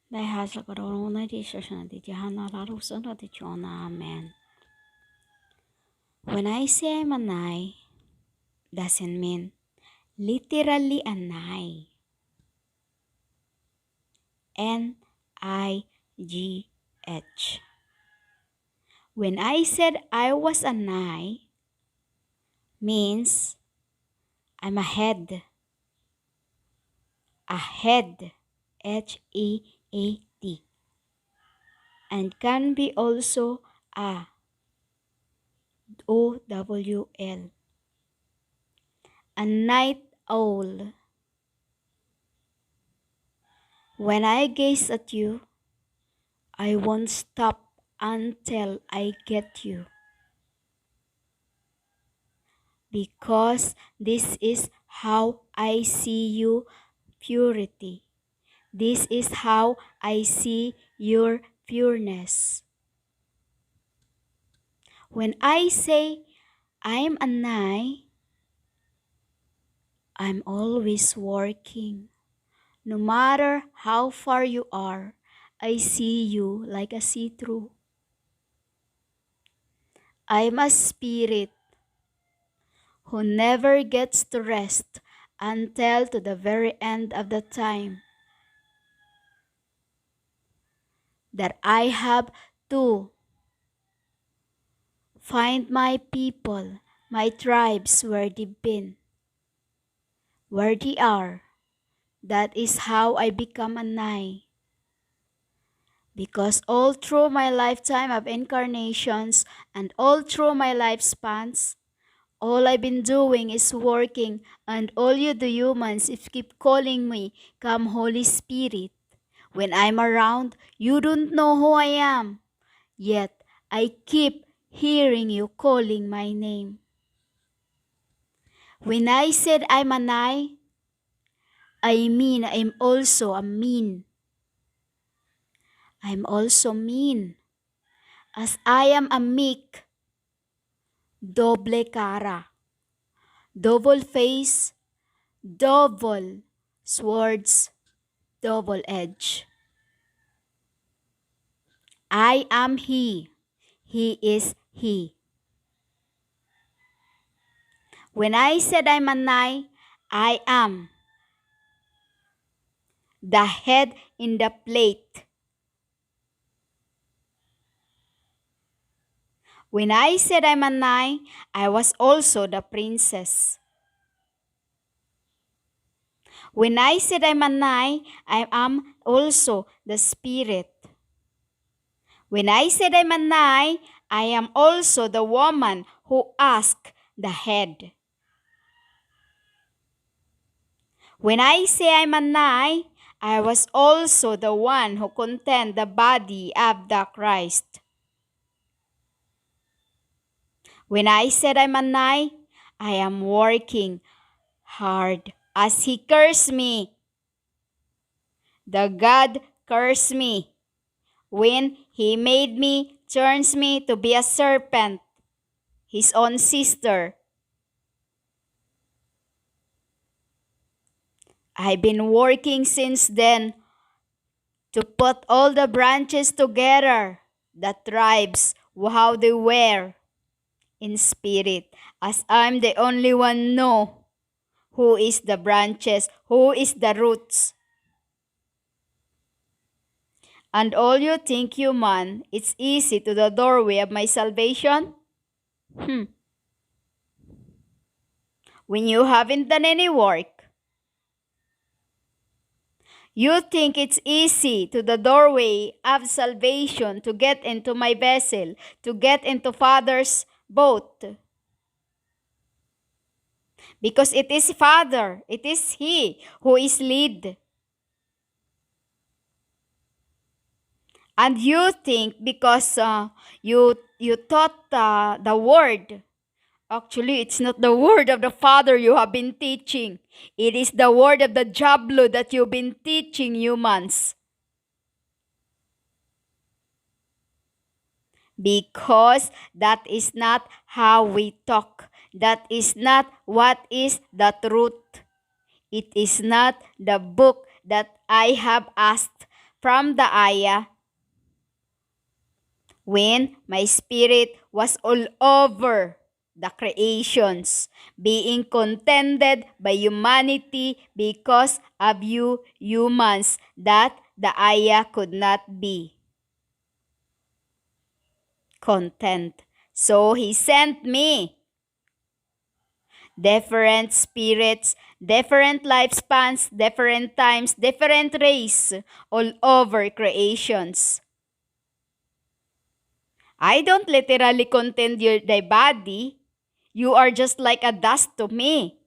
Amen. When I say I'm a Nigh, doesn't mean literally a Nigh. N-I-G-H. When I said I was a Nigh, means I'm ahead. Ahead. H-E-A-D. And can be also a O-W-L. A night owl. When I gaze at you, I won't stop until I get you. Because this is how I see you, purity. This is how I see your pureness. When I say I'm a Nigh, I'm always working. No matter how far you are, I see you like a see-through. I'm a spirit who never gets to rest until to the very end of the time that I have to find my people, my tribes where they've been, where they are. That is how I become a Nigh. Because all through my lifetime of incarnations and all through my lifespans, all I've been doing is working, and all you the humans if keep calling me, come Holy Spirit. When I'm around, you don't know who I am. Yet, I keep hearing you calling my name. When I said I'm a Nigh, I mean I'm also a mean. I'm also mean. As I am a meek, doble cara, double face, double swords, double edge. I am he. He is he. When I said I'm a Nigh, I am the head in the plate. When I said I'm a Nigh, I was also the princess. When I said I'm a Nigh, I am also the spirit. When I said I'm a Nigh, I am also the woman who asked the head. When I say I'm a Nigh, I was also the one who contained the body of the Christ. When I said I'm a Nigh, I am working hard as he cursed me. The God cursed me when he made me, turns me to be a serpent, his own sister. I've been working since then to put all the branches together, the tribes, how they were in spirit, as I'm the only one know who is the branches, who is the roots. And all you think, human, it's easy to the doorway of my salvation? When you haven't done any work, you think it's easy to the doorway of salvation to get into my vessel, to get into Father's boat. Because it is Father, it is He who is lead. And you think because you taught the word, actually it's not the word of the Father you have been teaching. It is the word of the Diablo that you've been teaching humans. Because that is not how we talk. That is not what is the truth. It is not the book that I have asked from the Aya when my spirit was all over the creations, being contended by humanity because of you humans that the Aya could not be content. So he sent me different spirits, different lifespans, different times, different race, all over creations. I don't literally contend thy body. You are just like a dust to me.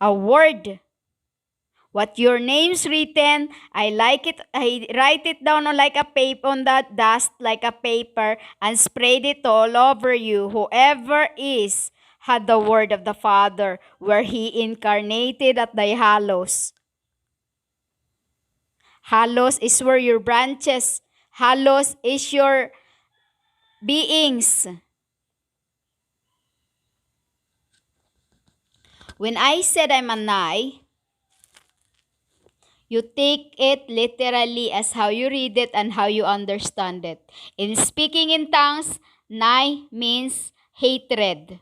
A word. What your name's written, I like it. I write it down on like a paper on that dust, like a paper, and spread it all over you. Whoever is had the word of the Father, where he incarnated at thy hallows. Hallows is where your branches. Hallows is your beings. When I said I'm a Nigh, you take it literally as how you read it and how you understand it. In speaking in tongues, Nigh means hatred.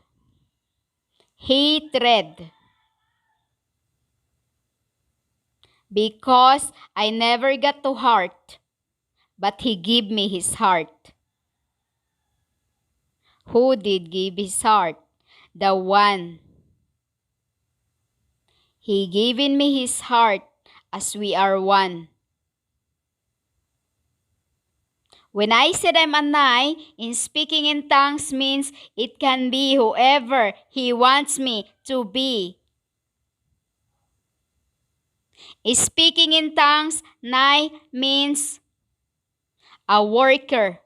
Hatred. Because I never got to heart, but he gave me his heart. Who did give his heart? The one. He given me his heart as we are one. When I said I'm a Nigh, in speaking in tongues means it can be whoever he wants me to be. Speaking in tongues, Nigh means a worker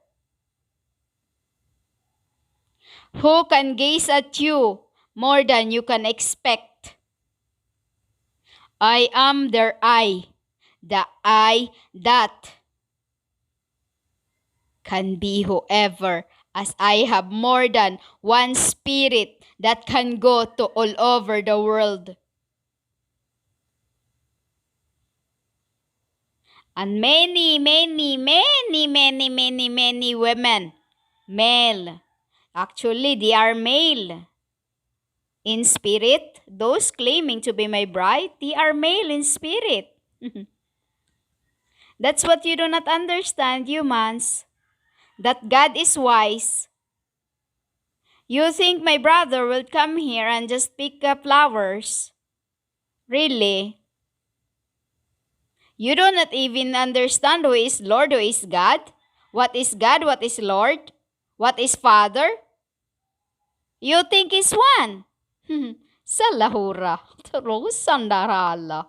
who can gaze at you more than you can expect. I am their eye, the eye that can be whoever, as I have more than one spirit that can go to all over the world. And many women, male. Actually, they are male. In spirit, those claiming to be my bride, they are male in spirit. That's what you do not understand, humans. That God is wise. You think my brother will come here and just pick up flowers? Really? You do not even understand who is Lord, who is God? What is God? What is Lord? What is Father? You think is one. Salahura. Sandarala.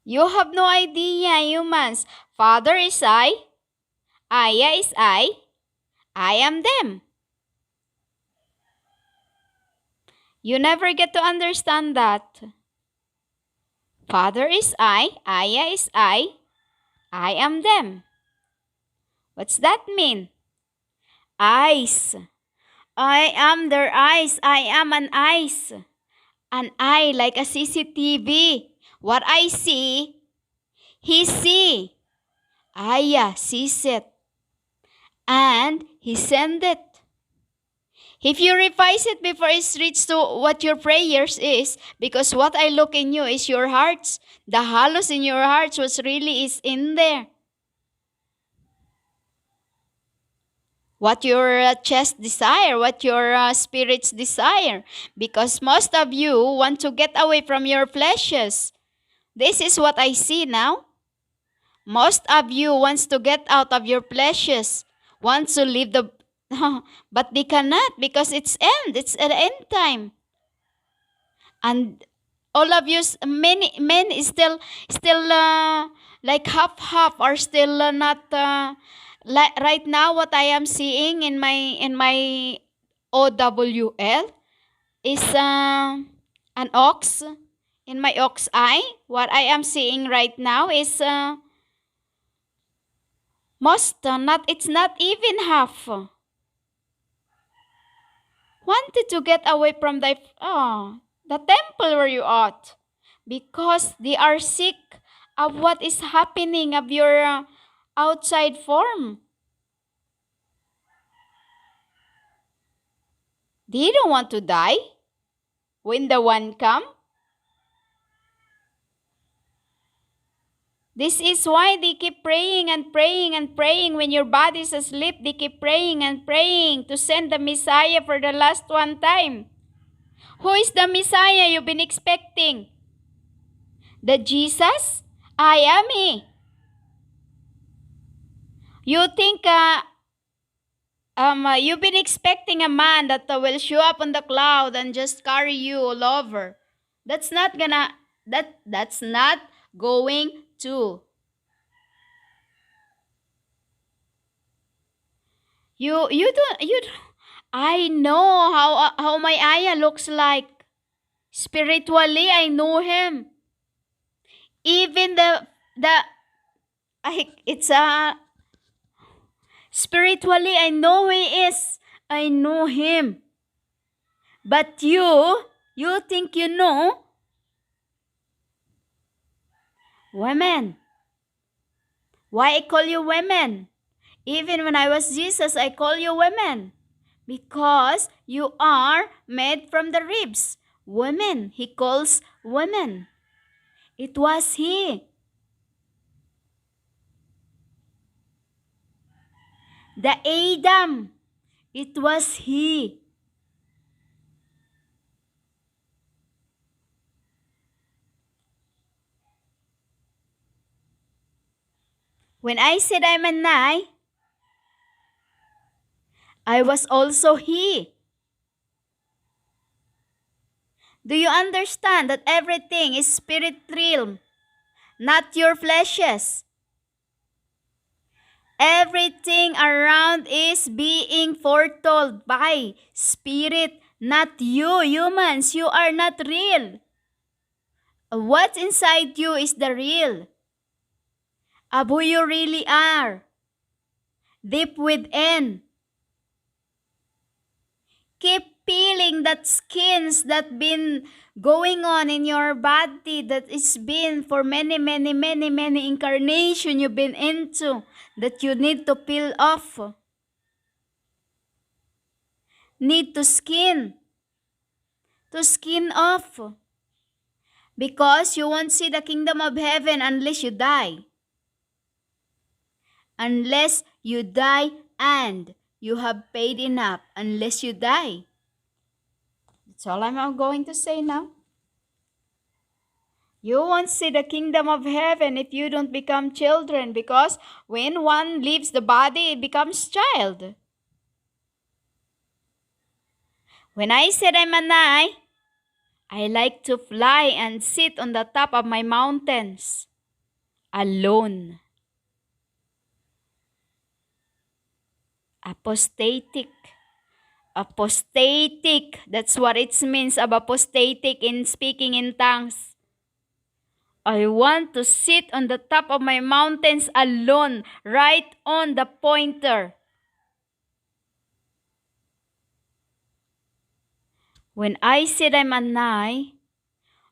You have no idea, humans. Father is Aya is I am them. You never get to understand that. Father is Aya is I am them. What's that mean? Eyes. I am their eyes. I am an eyes. An eye like a CCTV. What I see, he see. Aya sees it. And he send it. If you revise it before it's reached to what your prayers is, because what I look in you is your hearts. The hollows in your hearts, what really is in there. What your chest desire, what your spirits desire. Because most of you want to get away from your fleshes. This is what I see now. Most of you wants to get out of your fleshes. Wants to leave the... but they cannot because it's end. It's an end time. And all of you, many men is still like half are still not like right now. What I am seeing in my OWL is an ox in my ox eye. What I am seeing right now is most not. It's not even half. Wanted to get away from the temple where you ought, because they are sick of what is happening of your outside form. They don't want to die when the one come. This is why they keep praying and praying and praying. When your body is asleep, they keep praying and praying to send the Messiah for the last one time. Who is the Messiah you've been expecting? The Jesus? I am He. You think you've been expecting a man that will show up on the cloud and just carry you all over. That's not going to. I know how my Aya looks like. Spiritually, I know him. Even it's a spiritually, I know he is. I know him. But you think you know? Women. Why I call you women? Even when I was Jesus, I call you women. Because you are made from the ribs. Women. He calls women. It was He. The Adam. It was He. When I said I'm a Nigh, I was also He. Do you understand that everything is spirit realm, not your fleshes? Everything around is being foretold by spirit, not you, humans. You are not real. What's inside you is the real of who you really are, deep within. Keep peeling that skins that been going on in your body that is been for many incarnation you've been into that you need to peel off. Need to skin off. Because you won't see the kingdom of heaven unless you die. Unless you die and you have paid enough. Unless you die. That's all I'm going to say now. You won't see the kingdom of heaven if you don't become children, because when one leaves the body, it becomes child. When I said I'm a Nigh, I like to fly and sit on the top of my mountains alone. Apostatic. That's what it means of apostatic in speaking in tongues. I want to sit on the top of my mountains alone, right on the pointer. When I said I'm a Nigh,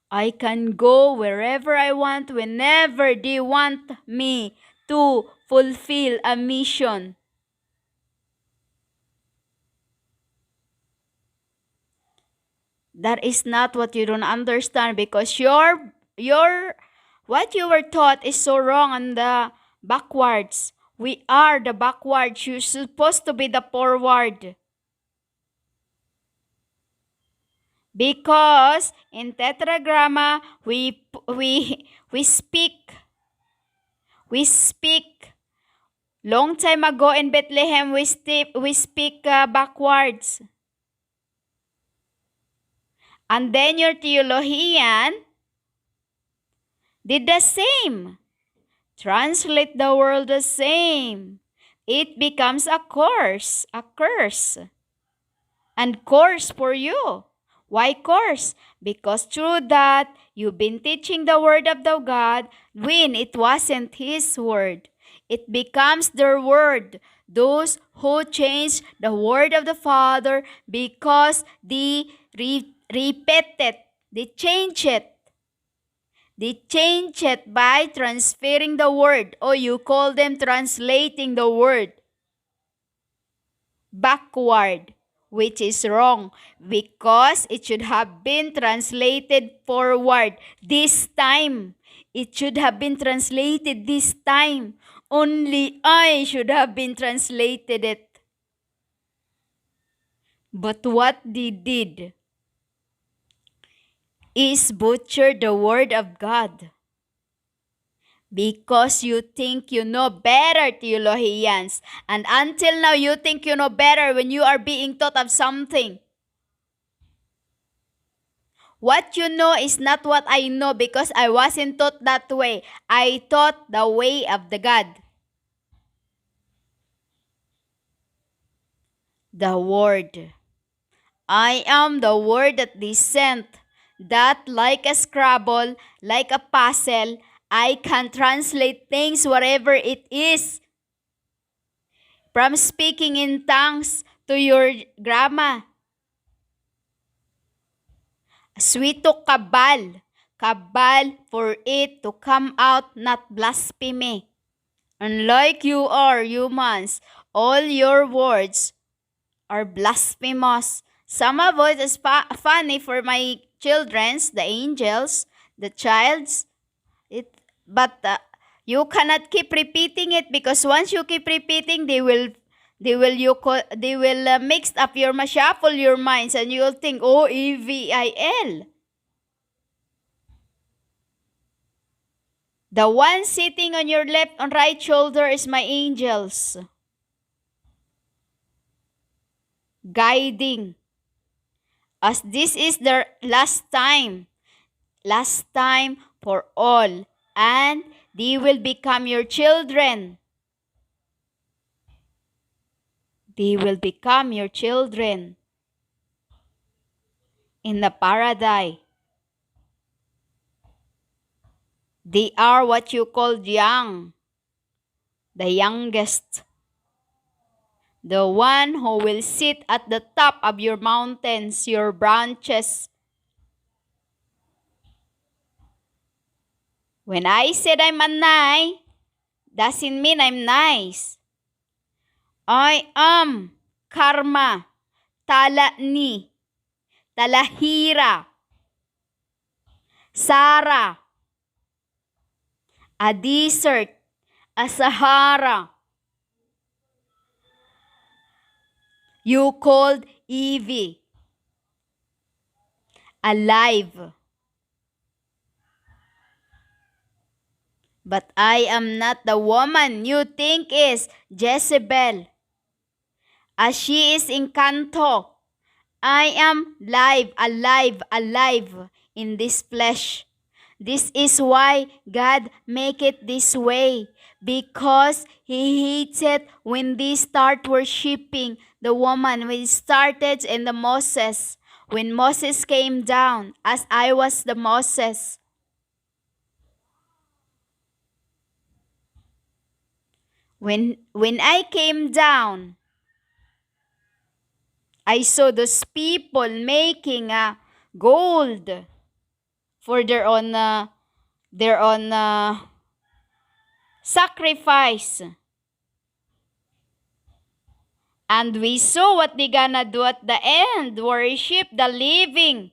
I can go wherever I want, whenever they want me to fulfill a mission. That is not what you don't understand, because what you were taught is so wrong on the backwards. We are the backwards. You're supposed to be the forward. Because in tetragramma, we speak. Long time ago in Bethlehem, we speak backwards. And then your theologian did the same. Translate the word the same. It becomes a curse. And curse for you. Why curse? Because through that, you've been teaching the word of the God when it wasn't His word. It becomes their word. Those who change the word of the Father because they repeat it. They change it. They change it by transferring the word, or you call them translating the word backward, which is wrong because it should have been translated forward this time. It should have been translated this time. Only I should have been translated it. But what they did is butcher the word of God. Because you think you know better, Theologians. And until now, you think you know better when you are being taught of something. What you know is not what I know because I wasn't taught that way. I taught the way of the God. The Word. I am the Word that they sent. That like a Scrabble, like a puzzle, I can translate things whatever it is. From speaking in tongues to your grammar. Swito kabal. Kabal for it to come out, not blasphemy. Unlike you are humans, all your words are blasphemous. Some of it is funny for my children's, the angels, the childs. But you cannot keep repeating it because once you keep repeating, they will mix up your shuffle your minds and you'll think, oh, EVIL. The one sitting on your left and right shoulder is my angels. Guiding. As this is the last time for all, and they will become your children. They will become your children in the paradise. They are what you call young, the youngest, the one who will sit at the top of your mountains, your branches. When I said I'm a nai, doesn't mean I'm nice. I am karma, tala ni, talahira, Sara, a desert, a Sahara. You called Evie, alive. But I am not the woman you think is Jezebel. As she is Encanto, I am alive in this flesh. This is why God make it this way. Because He hates it when they start worshiping the woman. When it started in the Moses. When Moses came down, as I was the Moses. When I came down, I saw those people making gold for their own sacrifice. And we saw what they gonna do at the end, worship the living,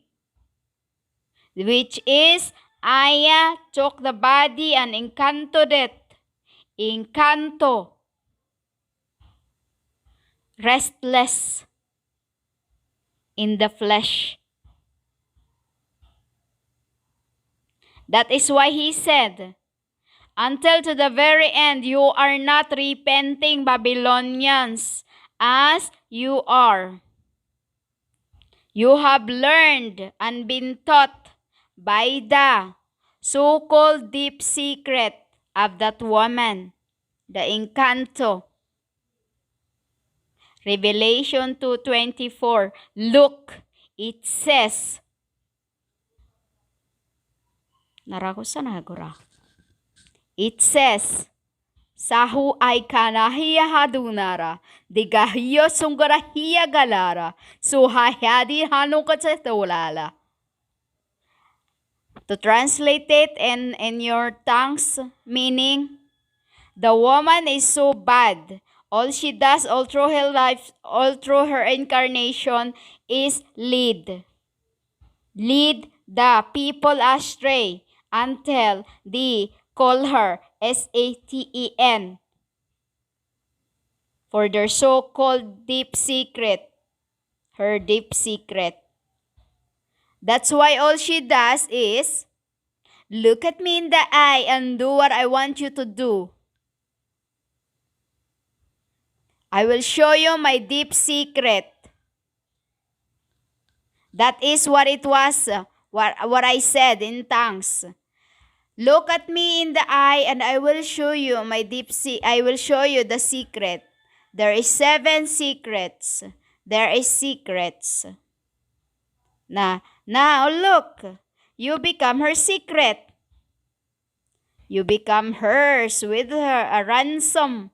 which is Aya took the body and encanted it. Encanto. Restless in the flesh. That is why He said, until to the very end, you are not repenting, Babylonians, as you are. You have learned and been taught by the so-called deep secret of that woman, the Encanto. Revelation 2:24. Look, it says, it says, Sahu ay kanahiya hadunara, digahiyo sunggarahiya galara, suhayadi hanungkat sa tulala. To translate it in your tongues, meaning, the woman is so bad. All she does all through her life, all through her incarnation, is lead the people astray until they call her Satan for their so-called deep secret, her deep secret. That's why all she does is look at me in the eye and do what I want you to do. I will show you my deep secret. That is what it was, what I said in tongues. Look at me in the eye and I will show you my I will show you the secret. There is 7 secrets. There is secrets. Now look. You become her secret. You become hers with her, a ransom.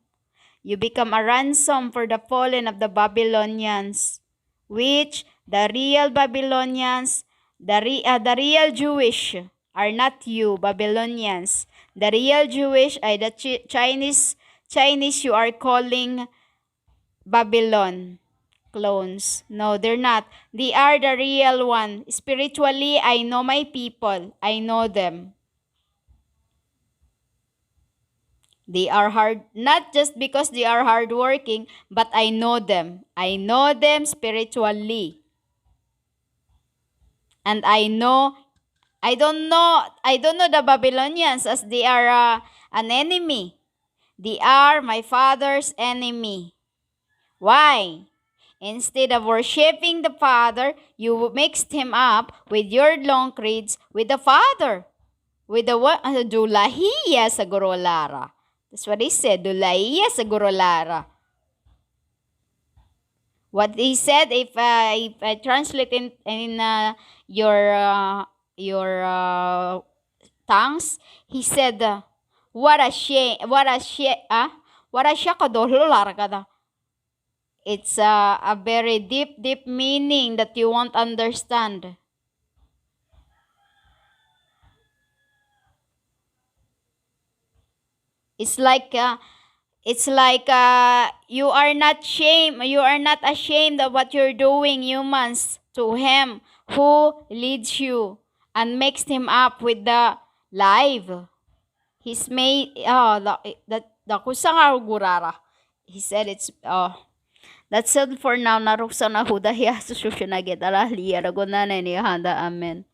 You become a ransom for the fallen of the Babylonians, which the real Babylonians, the real Jewish are not you, Babylonians. The real Jewish are the Chinese you are calling Babylon clones. No, they're not. They are the real one. Spiritually, I know my people. I know them. They are hard, not just because they are hardworking, but I know them. I know them spiritually. And I don't know the Babylonians as they are an enemy. They are my father's enemy. Why? Instead of worshiping the Father, you mixed him up with your long creeds with the Father. With the what? Dulahiya sa Gorolara. That's what he said. Dulahiya sa Gorolara. What he said, if I translate in your tongues, he said, what a shame, what a shakadololar kada. It's a very deep meaning that you won't understand. It's like you are not ashamed of what you're doing, humans, to him who leads you and mixed him up with the live. He's made the kusang gurara. He said it's that's it for now. Naruksa na huda hiya sa susyo na get. Alahliya ragunana ni handa. Amen.